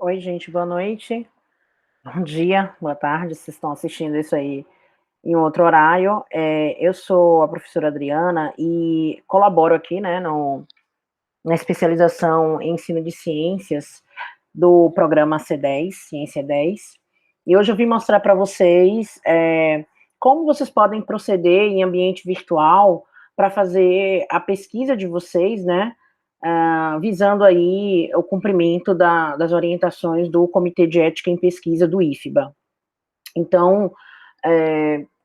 Oi, gente, boa noite. Bom dia, boa tarde, vocês estão assistindo isso aí em outro horário. Eu sou a professora Adriana e colaboro aqui, né, na especialização em ensino de ciências do programa C10, Ciência 10. E hoje eu vim mostrar para vocês como vocês podem proceder em ambiente virtual para fazer a pesquisa de vocês, né, visando aí o cumprimento das orientações do Comitê de Ética em Pesquisa do IFBA. Então,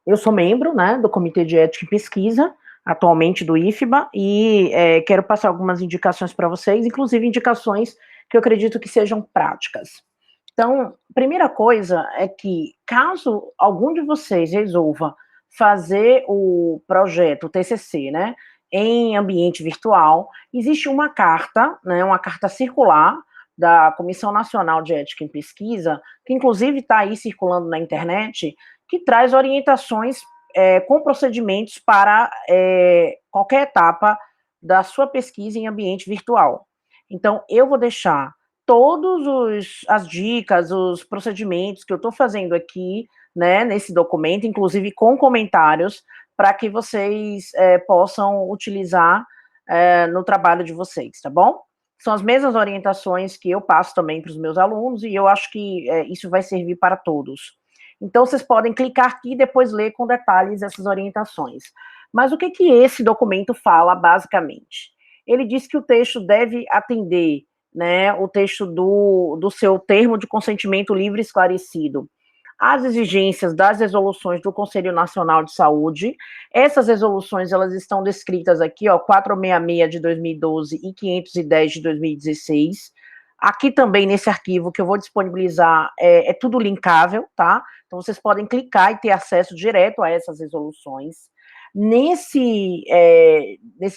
eu sou membro, né, do Comitê de Ética em Pesquisa, atualmente do IFBA, e quero passar algumas indicações para vocês, inclusive indicações que eu acredito que sejam práticas. Então, primeira coisa é que, caso algum de vocês resolva fazer o projeto, o TCC, né, em ambiente virtual, existe uma carta, né, uma carta circular da Comissão Nacional de Ética em Pesquisa, que inclusive está aí circulando na internet, que traz orientações com procedimentos para qualquer etapa da sua pesquisa em ambiente virtual. Então, eu vou deixar todas as dicas, os procedimentos que eu estou fazendo aqui, né, nesse documento, inclusive com comentários, para que vocês possam utilizar no trabalho de vocês, tá bom? São as mesmas orientações que eu passo também para os meus alunos, e eu acho que isso vai servir para todos. Então, vocês podem clicar aqui e depois ler com detalhes essas orientações. Mas o que esse documento fala, basicamente? Ele diz que o texto deve atender, né, o texto do seu termo de consentimento livre e esclarecido, as exigências das resoluções do Conselho Nacional de Saúde. Essas resoluções, elas estão descritas aqui, ó, 466 de 2012 e 510 de 2016. Aqui também, nesse arquivo que eu vou disponibilizar, é tudo linkável, tá? Então, vocês podem clicar e ter acesso direto a essas resoluções. Nesses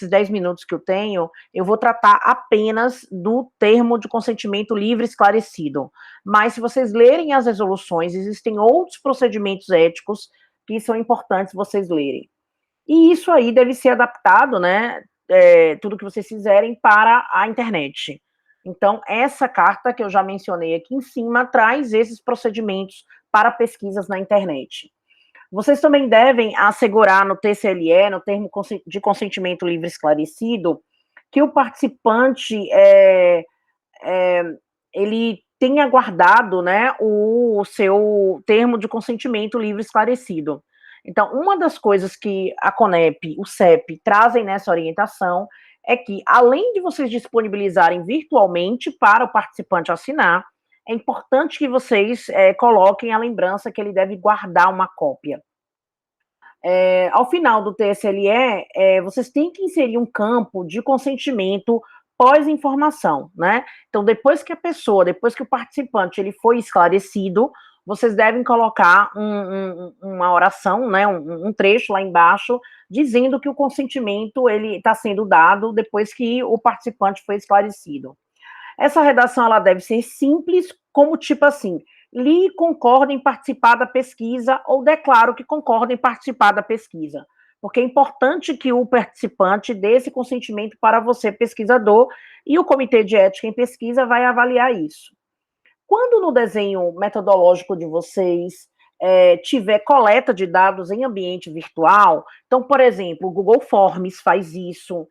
10 minutos que eu tenho, eu vou tratar apenas do termo de consentimento livre e esclarecido. Mas, se vocês lerem as resoluções, existem outros procedimentos éticos que são importantes vocês lerem. E isso aí deve ser adaptado, né, tudo que vocês fizerem para a internet. Então, essa carta que eu já mencionei aqui em cima traz esses procedimentos para pesquisas na internet. Vocês também devem assegurar no TCLE, no termo de consentimento livre esclarecido, que o participante ele tenha guardado, né, o seu termo de consentimento livre esclarecido. Então, uma das coisas que a CONEP, o CEP, trazem nessa orientação é que, além de vocês disponibilizarem virtualmente para o participante assinar, é importante que vocês coloquem a lembrança que ele deve guardar uma cópia. Ao final do TSLE, vocês têm que inserir um campo de consentimento pós-informação, né? Então, depois que o participante, ele foi esclarecido, vocês devem colocar uma oração, né, um trecho lá embaixo, dizendo que o consentimento, ele está sendo dado depois que o participante foi esclarecido. Essa redação, ela deve ser simples, como tipo assim: li e concordo em participar da pesquisa, ou declaro que concordo em participar da pesquisa. Porque é importante que o participante dê esse consentimento para você, pesquisador, e o Comitê de Ética em Pesquisa vai avaliar isso. Quando no desenho metodológico de vocês tiver coleta de dados em ambiente virtual, então, por exemplo, o Google Forms faz isso,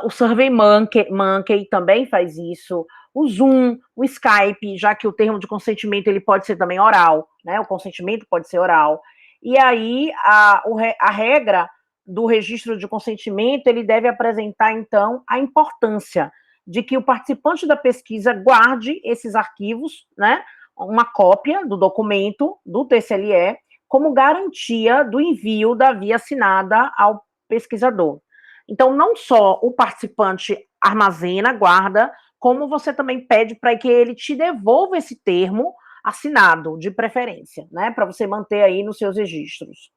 o SurveyMonkey também faz isso, o Zoom, o Skype, já que o termo de consentimento ele pode ser também oral, né? O consentimento pode ser oral. E aí a regra do registro de consentimento, ele deve apresentar, então, a importância de que o participante da pesquisa guarde esses arquivos, né, uma cópia do documento do TCLE, como garantia do envio da via assinada ao pesquisador. Então, não só o participante armazena, guarda, como você também pede para que ele te devolva esse termo assinado, de preferência, né, para você manter aí nos seus registros.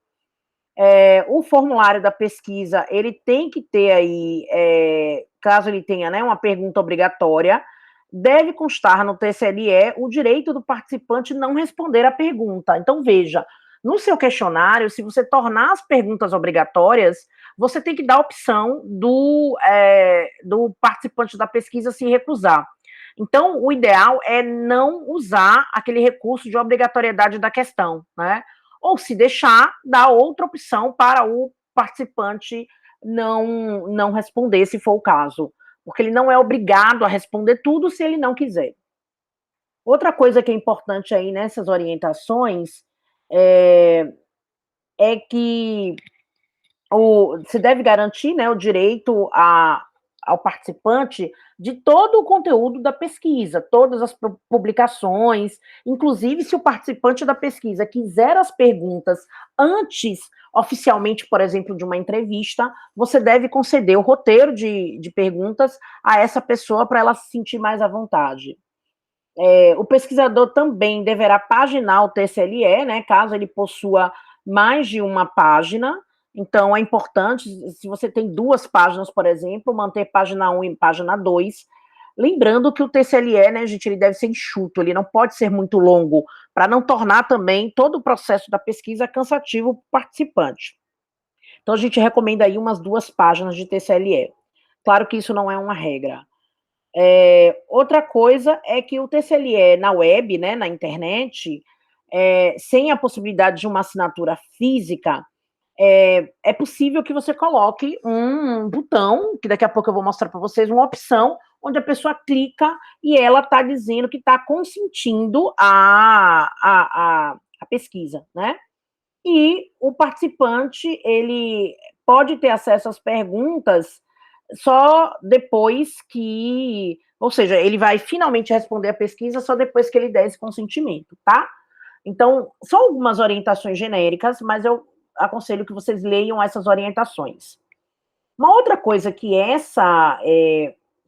O formulário da pesquisa, ele tem que ter aí, caso ele tenha, né, uma pergunta obrigatória, deve constar no TSLE o direito do participante não responder a pergunta. Então, veja, no seu questionário, se você tornar as perguntas obrigatórias, você tem que dar a opção do participante da pesquisa se recusar. Então, o ideal é não usar aquele recurso de obrigatoriedade da questão, né? Ou se deixar, dar outra opção para o participante não responder, se for o caso, porque ele não é obrigado a responder tudo se ele não quiser. Outra coisa que é importante aí nessas orientações é que se deve garantir, né, o direito ao participante de todo o conteúdo da pesquisa, todas as publicações, inclusive se o participante da pesquisa quiser as perguntas antes, oficialmente, por exemplo, de uma entrevista, você deve conceder o roteiro de perguntas a essa pessoa para ela se sentir mais à vontade. O pesquisador também deverá paginar o TSLE, né, caso ele possua mais de uma página. Então, é importante, se você tem 2 páginas, por exemplo, manter página 1 e página 2. Lembrando que o TSLE, né, gente, ele deve ser enxuto, ele não pode ser muito longo, para não tornar também todo o processo da pesquisa cansativo para o participante. Então, a gente recomenda aí umas 2 páginas de TSLE. Claro que isso não é uma regra. Outra coisa é que o TSLE na web, né, na internet, sem a possibilidade de uma assinatura física, é possível que você coloque um botão, que daqui a pouco eu vou mostrar para vocês, uma opção, onde a pessoa clica e ela está dizendo que está consentindo a pesquisa, né? E o participante, ele pode ter acesso às perguntas só depois que, ou seja, ele vai finalmente responder a pesquisa só depois que ele der esse consentimento, tá? Então, são algumas orientações genéricas, mas eu aconselho que vocês leiam essas orientações. Uma outra coisa que essa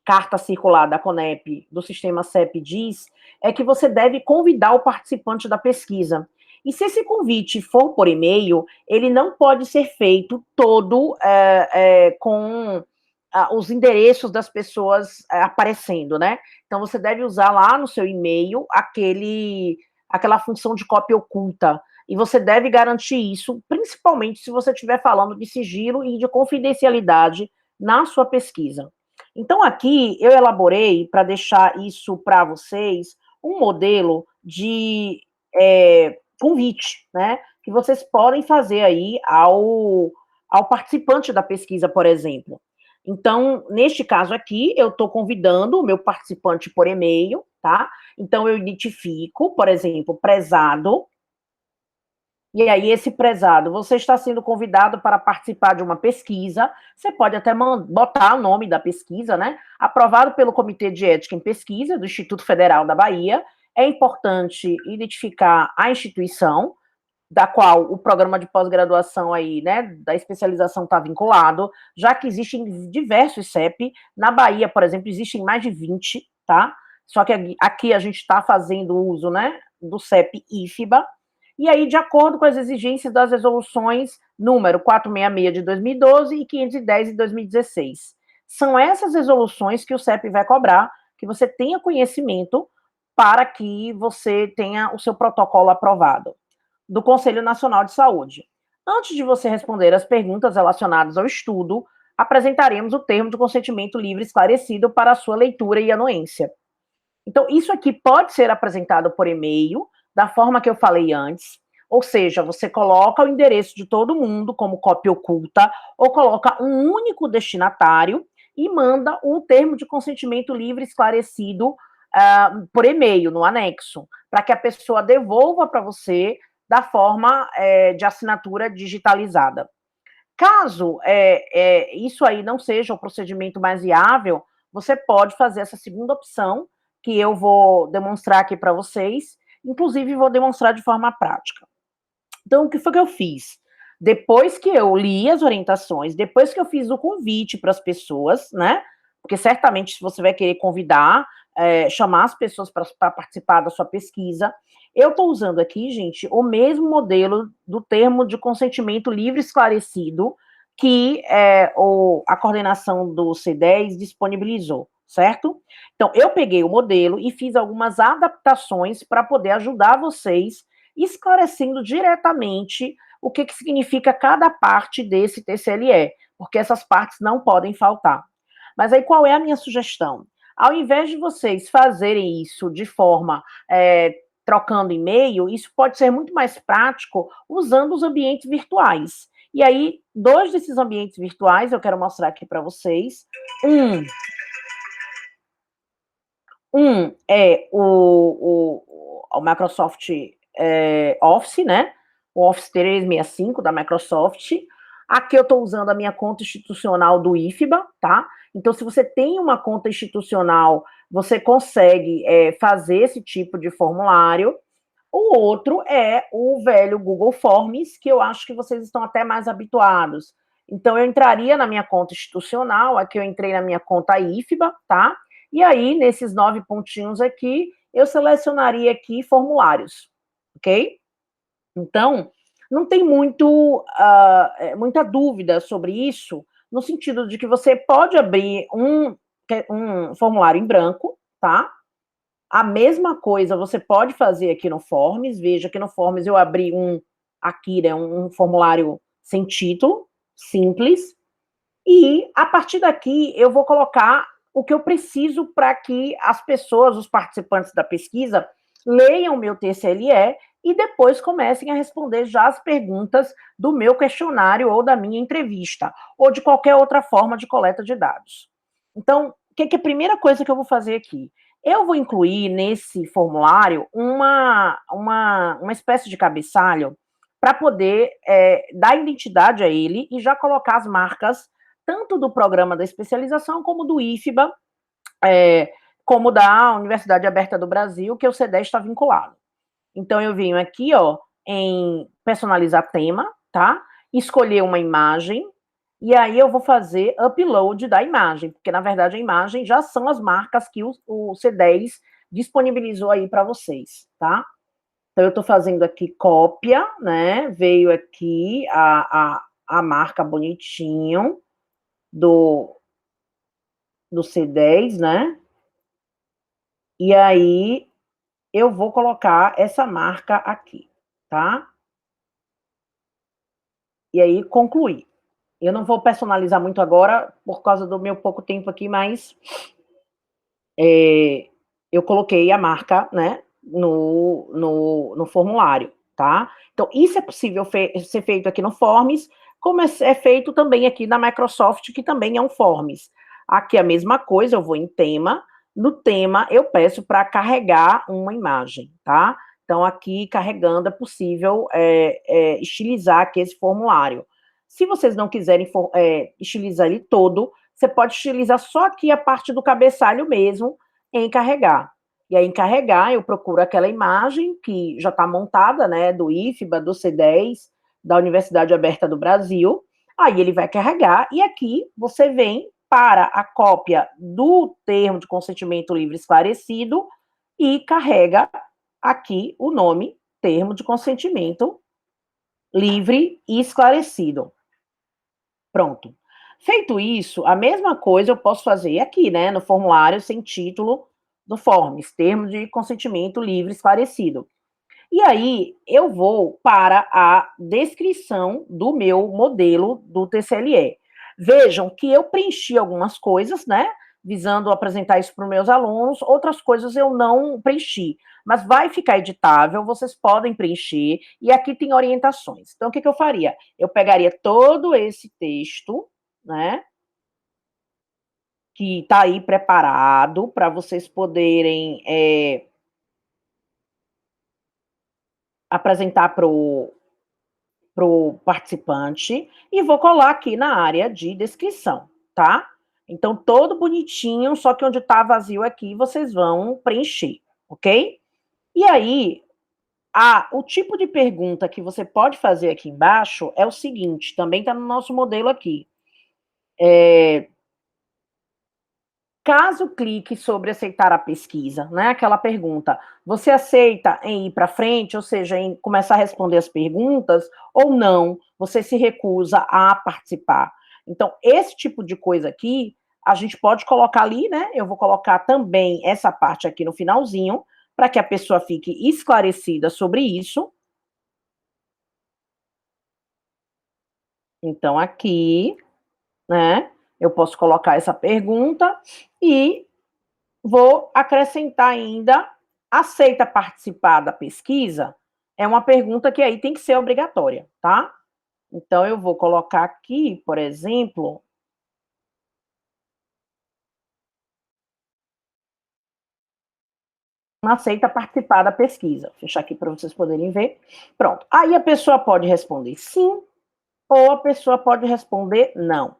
carta circular da CONEP, do sistema CEP, diz, é que você deve convidar o participante da pesquisa. E se esse convite for por e-mail, ele não pode ser feito todo com os endereços das pessoas aparecendo, né? Então, você deve usar lá no seu e-mail aquela função de cópia oculta. E você deve garantir isso, principalmente se você estiver falando de sigilo e de confidencialidade na sua pesquisa. Então, aqui eu elaborei, para deixar isso para vocês, um modelo de convite, né? Que vocês podem fazer aí ao participante da pesquisa, por exemplo. Então, neste caso aqui, eu estou convidando o meu participante por e-mail, tá? Então, eu identifico, por exemplo, prezado. E aí, esse prezado, você está sendo convidado para participar de uma pesquisa, você pode até botar o nome da pesquisa, né? Aprovado pelo Comitê de Ética em Pesquisa do Instituto Federal da Bahia. É importante identificar a instituição da qual o programa de pós-graduação aí, né, da especialização está vinculado, já que existem diversos CEP. Na Bahia, por exemplo, existem mais de 20, tá? Só que aqui a gente está fazendo uso, né, do CEP IFBA. E aí, de acordo com as exigências das resoluções número 466 de 2012 e 510 de 2016. São essas resoluções que o CEP vai cobrar, que você tenha conhecimento para que você tenha o seu protocolo aprovado do Conselho Nacional de Saúde. Antes de você responder as perguntas relacionadas ao estudo, apresentaremos o termo de consentimento livre esclarecido para a sua leitura e anuência. Então, isso aqui pode ser apresentado por e-mail, da forma que eu falei antes, ou seja, você coloca o endereço de todo mundo como cópia oculta, ou coloca um único destinatário e manda o termo de consentimento livre esclarecido por e-mail, no anexo, para que a pessoa devolva para você da forma de assinatura digitalizada. Caso isso aí não seja o procedimento mais viável, você pode fazer essa segunda opção, que eu vou demonstrar aqui para vocês, inclusive vou demonstrar de forma prática. Então, o que foi que eu fiz? Depois que eu li as orientações, depois que eu fiz o convite para as pessoas, né? Porque certamente se você vai querer convidar, chamar as pessoas para participar da sua pesquisa, eu estou usando aqui, gente, o mesmo modelo do termo de consentimento livre esclarecido que a coordenação do C10 disponibilizou, certo? Então, eu peguei o modelo e fiz algumas adaptações para poder ajudar vocês, esclarecendo diretamente o que significa cada parte desse TCLE, porque essas partes não podem faltar. Mas aí, qual é a minha sugestão? Ao invés de vocês fazerem isso de forma trocando e-mail, isso pode ser muito mais prático usando os ambientes virtuais. E aí, dois desses ambientes virtuais eu quero mostrar aqui para vocês. Um é o Microsoft Office, né? O Office 365 da Microsoft. Aqui eu estou usando a minha conta institucional do IFBA, tá? Então, se você tem uma conta institucional, você consegue fazer esse tipo de formulário. O outro é o velho Google Forms, que eu acho que vocês estão até mais habituados. Então, eu entraria na minha conta institucional, aqui eu entrei na minha conta IFBA, tá? E aí, nesses 9 pontinhos aqui, eu selecionaria aqui formulários, ok? Então, não tem muita dúvida sobre isso, no sentido de que você pode abrir um formulário em branco, tá? A mesma coisa você pode fazer aqui no Forms. Veja que no Forms eu abri aqui, né, um formulário sem título, simples, e a partir daqui eu vou colocar o que eu preciso para que as pessoas, os participantes da pesquisa, leiam o meu TCLE e depois comecem a responder já as perguntas do meu questionário ou da minha entrevista, ou de qualquer outra forma de coleta de dados. Então, o que é a primeira coisa que eu vou fazer aqui? Eu vou incluir nesse formulário uma espécie de cabeçalho para poder dar identidade a ele e já colocar as marcas tanto do programa da especialização como do IFBA, como da Universidade Aberta do Brasil, que o C10 está vinculado. Então, eu venho aqui, ó, em personalizar tema, tá? Escolher uma imagem, e aí eu vou fazer upload da imagem, porque, na verdade, a imagem já são as marcas que o C10 disponibilizou aí para vocês, tá? Então, eu estou fazendo aqui cópia, né? Veio aqui a marca bonitinho do C10, né? E aí eu vou colocar essa marca aqui, tá? E aí concluir. Eu não vou personalizar muito agora, por causa do meu pouco tempo aqui, mas eu coloquei a marca, né, no formulário, tá? Então, isso é possível ser feito aqui no Forms, como é feito também aqui na Microsoft, que também é um Forms. Aqui a mesma coisa, eu vou em tema, no tema eu peço para carregar uma imagem, tá? Então, aqui carregando é possível estilizar aqui esse formulário. Se vocês não quiserem estilizar ele todo, você pode estilizar só aqui a parte do cabeçalho mesmo, em carregar. E aí, em carregar, eu procuro aquela imagem que já está montada, né, do IFBA, do C10, da Universidade Aberta do Brasil. Aí ele vai carregar, e aqui você vem para a cópia do termo de consentimento livre esclarecido e carrega aqui o nome termo de consentimento livre e esclarecido. Pronto. Feito isso, a mesma coisa eu posso fazer aqui, né, no formulário sem título do Forms, termo de consentimento livre esclarecido. E aí, eu vou para a descrição do meu modelo do TCLE. Vejam que eu preenchi algumas coisas, né, visando apresentar isso para os meus alunos, outras coisas eu não preenchi, mas vai ficar editável, vocês podem preencher, e aqui tem orientações. Então, o que eu faria? Eu pegaria todo esse texto, né, que está aí preparado para vocês poderem apresentar para o participante, e vou colar aqui na área de descrição, tá? Então, todo bonitinho, só que onde está vazio aqui, vocês vão preencher, ok? E aí, o tipo de pergunta que você pode fazer aqui embaixo é o seguinte, também está no nosso modelo aqui. Caso clique sobre aceitar a pesquisa, né? Aquela pergunta, você aceita em ir para frente, ou seja, em começar a responder as perguntas, ou não, você se recusa a participar. Então, esse tipo de coisa aqui, a gente pode colocar ali, né? Eu vou colocar também essa parte aqui no finalzinho, para que a pessoa fique esclarecida sobre isso. Então, aqui, né? Eu posso colocar essa pergunta e vou acrescentar ainda, aceita participar da pesquisa? É uma pergunta que aí tem que ser obrigatória, tá? Então, eu vou colocar aqui, por exemplo, não aceita participar da pesquisa. Vou fechar aqui para vocês poderem ver. Pronto. Aí a pessoa pode responder sim, ou a pessoa pode responder não.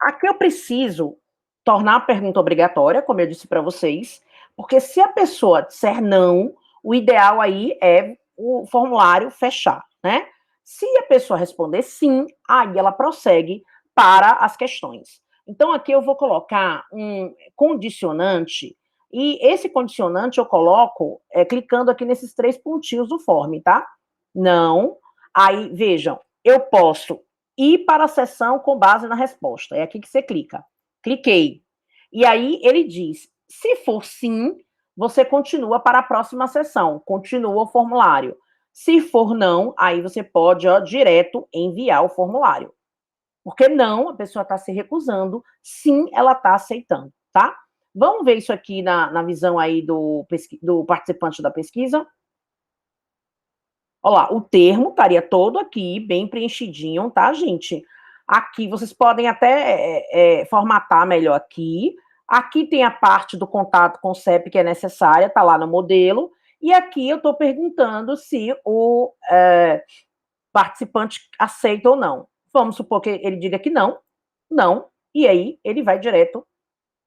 Aqui eu preciso tornar a pergunta obrigatória, como eu disse para vocês, porque se a pessoa disser não, o ideal aí é o formulário fechar, né? Se a pessoa responder sim, aí ela prossegue para as questões. Então aqui eu vou colocar um condicionante, e esse condicionante eu coloco clicando aqui nesses 3 pontinhos do form, tá? Não. Aí, vejam, eu posso ir para a sessão com base na resposta. É aqui que você clica. Cliquei. E aí ele diz: se for sim, você continua para a próxima sessão, continua o formulário. Se for não, aí você pode, direto enviar o formulário. Porque não, a pessoa está se recusando, sim, ela está aceitando, tá? Vamos ver isso aqui na visão aí do participante da pesquisa. Olha lá, o termo estaria todo aqui, bem preenchidinho, tá, gente? Aqui vocês podem até formatar melhor aqui. Aqui tem a parte do contato com o CEP que é necessária, tá lá no modelo. E aqui eu estou perguntando se o participante aceita ou não. Vamos supor que ele diga que não, não, e aí ele vai direto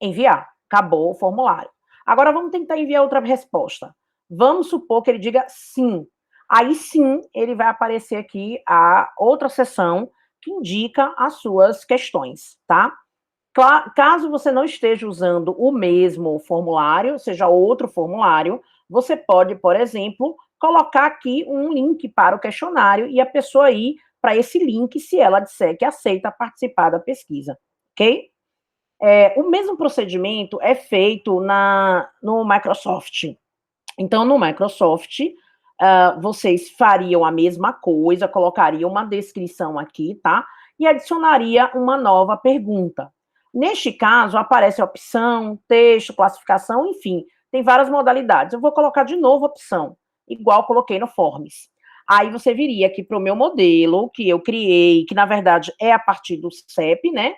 enviar. Acabou o formulário. Agora vamos tentar enviar outra resposta. Vamos supor que ele diga sim. Aí sim, ele vai aparecer aqui a outra seção que indica as suas questões, tá? Caso você não esteja usando o mesmo formulário, seja outro formulário, você pode, por exemplo, colocar aqui um link para o questionário e a pessoa ir para esse link se ela disser que aceita participar da pesquisa, ok? O mesmo procedimento é feito no Microsoft. Então, no Microsoft, vocês fariam a mesma coisa, colocariam uma descrição aqui, tá? E adicionaria uma nova pergunta. Neste caso, aparece a opção, texto, classificação, enfim, tem várias modalidades. Eu vou colocar de novo a opção, igual coloquei no Forms. Aí você viria aqui para o meu modelo, que eu criei, que na verdade é a partir do CEP, né?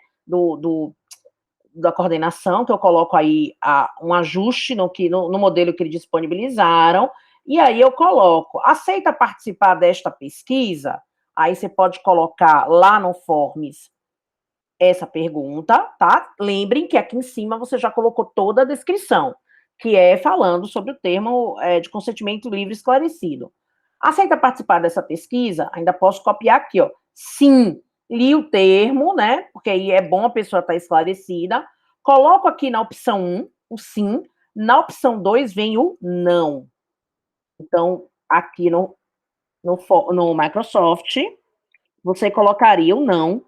Da coordenação, que eu coloco aí um ajuste no modelo que eles disponibilizaram, e aí eu coloco, aceita participar desta pesquisa? Aí você pode colocar lá no Forms essa pergunta, tá? Lembrem que aqui em cima você já colocou toda a descrição, que é falando sobre o termo de consentimento livre esclarecido. Aceita participar dessa pesquisa? Ainda posso copiar aqui, ó. Sim, li o termo, né? Porque aí é bom a pessoa estar esclarecida. Coloco aqui na opção 1 o sim, na opção 2 vem o não. Então, aqui no Microsoft, você colocaria o não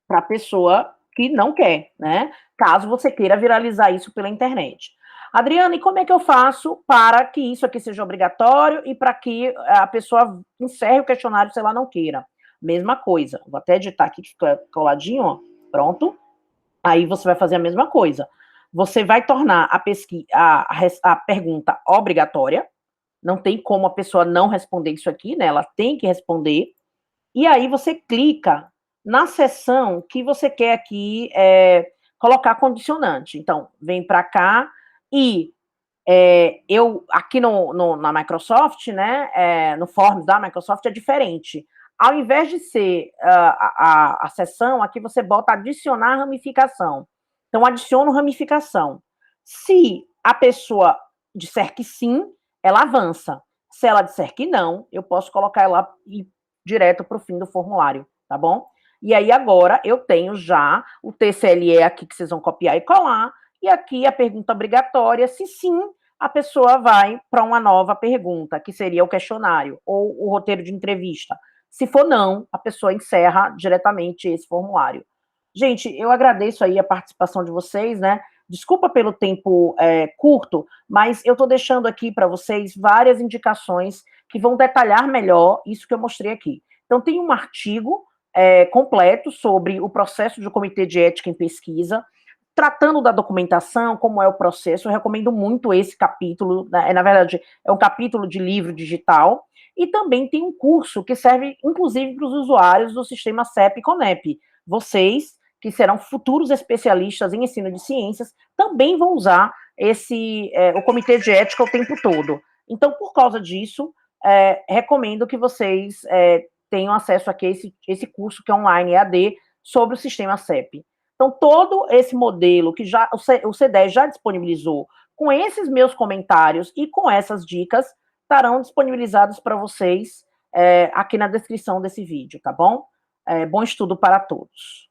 para a pessoa que não quer, né? Caso você queira viralizar isso pela internet. Adriana, e como é que eu faço para que isso aqui seja obrigatório e para que a pessoa encerre o questionário se ela não queira? Mesma coisa. Vou até editar aqui que fica coladinho, ó. Pronto. Aí você vai fazer a mesma coisa. Você vai tornar a pergunta obrigatória. Não tem como a pessoa não responder isso aqui, né? Ela tem que responder. E aí você clica na seção que você quer aqui colocar condicionante. Então, vem para cá e eu aqui na Microsoft, né, no Forms da Microsoft é diferente. Ao invés de ser a seção, aqui você bota adicionar ramificação. Então, adiciono ramificação. Se a pessoa disser que sim, ela avança. Se ela disser que não, eu posso colocar ela direto para o fim do formulário, tá bom? E aí agora eu tenho já o TCLE aqui que vocês vão copiar e colar, e aqui a pergunta obrigatória, se sim, a pessoa vai para uma nova pergunta, que seria o questionário ou o roteiro de entrevista. Se for não, a pessoa encerra diretamente esse formulário. Gente, eu agradeço aí a participação de vocês, né? Desculpa pelo tempo curto, mas eu estou deixando aqui para vocês várias indicações que vão detalhar melhor isso que eu mostrei aqui. Então, tem um artigo completo sobre o processo do Comitê de Ética em Pesquisa, tratando da documentação, como é o processo, eu recomendo muito esse capítulo, né? Na verdade, é um capítulo de livro digital, e também tem um curso que serve, inclusive, para os usuários do sistema CEP e CONEP. Vocês, que serão futuros especialistas em ensino de ciências, também vão usar o comitê de ética o tempo todo. Então, por causa disso, recomendo que vocês tenham acesso aqui a esse curso que é online EAD sobre o sistema CEP. Então, todo esse modelo que o C10 já disponibilizou, com esses meus comentários e com essas dicas, estarão disponibilizados para vocês aqui na descrição desse vídeo, tá bom? Bom estudo para todos.